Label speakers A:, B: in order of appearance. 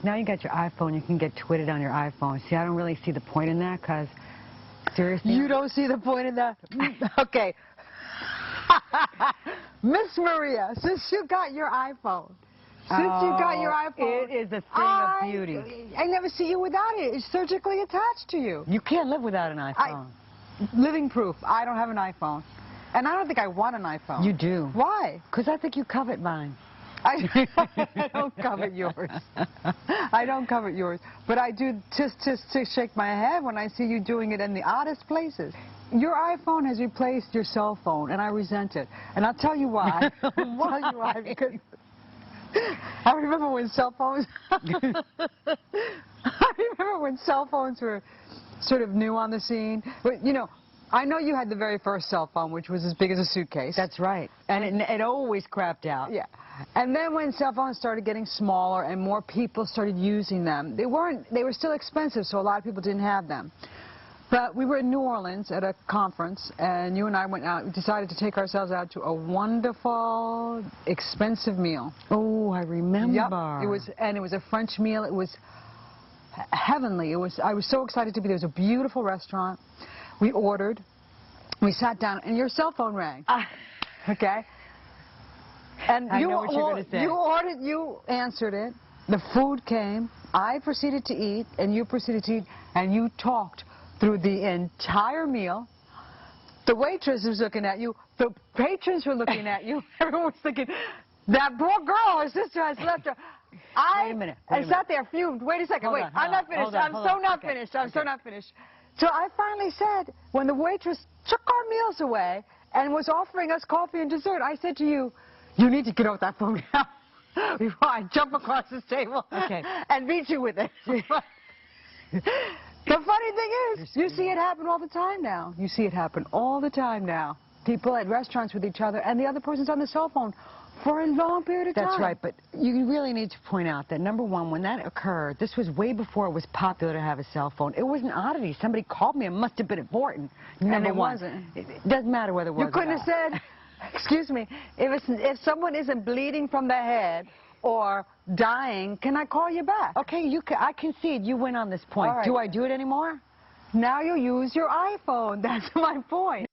A: now you got your iPhone, you can get twitted on your iPhone. See, I don't really see the point in that, because, seriously...
B: You don't see the point in that? Okay. Miss Maria, since you got your iPhone,
A: it is a thing of beauty.
B: I never see you without it. It's surgically attached to you.
A: You can't live without an iPhone.
B: Living proof. I don't have an iPhone. And I don't think I want an iPhone.
A: You do.
B: Why?
A: Because I think you covet mine.
B: I don't covet yours. I don't covet yours. But I do just to shake my head when I see you doing it in the oddest places. Your iPhone has replaced your cell phone, and I resent it. And I'll tell you why. Because I remember when cell phones... I remember when cell phones were sort of new on the scene. But, you know, I know you had the very first cell phone, which was as big as a suitcase.
A: That's right. And it always crapped out.
B: Yeah. And then when cell phones started getting smaller and more people started using them, they were still expensive, so a lot of people didn't have them. But we were in New Orleans at a conference, and you and I went out, we decided to take ourselves out to a wonderful, expensive meal.
A: Oh, I remember.
B: Yep. It was a French meal. It was heavenly. I was so excited to be there. It was a beautiful restaurant. We ordered. We sat down, and your cell phone rang. Okay? And
A: I know what you're going to say.
B: You ordered, you answered it. The food came. I proceeded to eat, and you proceeded to eat, and you talked through the entire meal. The waitress was looking at you. The patrons were looking at you. Everyone was thinking, that poor girl, her sister has left her.
A: Wait a minute.
B: I sat there fumed. Wait a second. Wait, I'm not finished. I'm so not finished. I'm so not finished. So I finally said, when the waitress took our meals away and was offering us coffee and dessert, I said to you, you need to get off that phone now before I jump across this table and beat you with it. The funny thing is, you see it happen all the time now. You see it happen all the time now. People at restaurants with each other, and the other person's on the cell phone for a long period of time.
A: That's right, but you really need to point out that, number one, when that occurred, this was way before it was popular to have a cell phone. It was an oddity. Somebody called me. It must have been important.
B: And it wasn't.
A: It doesn't matter whether it was.
B: You couldn't have said, excuse me, if someone isn't bleeding from the head or dying, can I call you back?
A: Okay, I concede you win on this point.
B: Right.
A: Do I do it anymore?
B: Now you use your iPhone. That's my point.